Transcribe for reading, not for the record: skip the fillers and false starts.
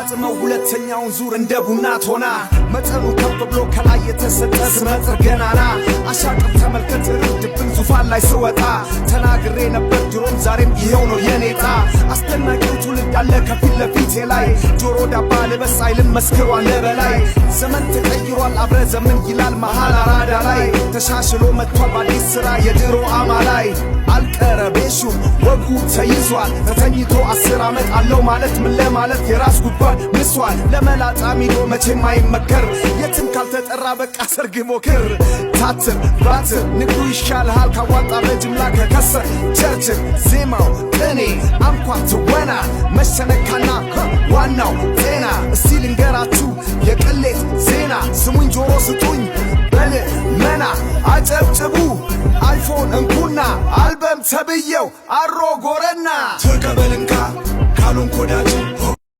አጣጥመው ሁለተኛውን ዙር እንደ ቡና ቶና መጠኑ ከፍ ብሎ ከላይ የተሰጠ ስመጥር ገናና አሻቅብ ተመልከት ርድብን ዙፋን ላይ ስወጣ ተናግሬ ነበር ድሮም ዛሬም ይሄው ነው የኔጣ አስደናቂው ትውልድ አለ ከፊት ለፊቴ ላይ ጆሮ ዳባ ልበስ አይልም መስክሯል ለበላይ ዘመን ተቀይሯል አብረ ዘመን ይላል መሃል አራዳ ላይ ተሻሽሎ መጥቷል በአዲስ ስራ የድሮ አማላይ አልቀረቤሹ ወጉ ተይዟል ተተኝቶ 10 ዓመት አለው ማለት ምን ለማለት የራስ ጉድጓድ ምሷል ለመላጣ ሚዶ መቼም አይመከር የትም ካልተጠራ በቃ ሰርግ ሞክር ታትር ባትር ንግዱ ይሻልሃል ካዋጣ በጅምላ ከከሰር ቸርችር ዜማው ቅኔ አንኳር ትወና መሸነካና ዋናው ጤና እስቲ ልንገራችሁ የቅሌት ዜና ስሙኝ ጆሮ ስጡኝ በል መና አጨብጭቡ አይፎን እንኩና አልበም ተብየው አሮ ጎረና ተቀበልንካ ካሉን ኮዳጅ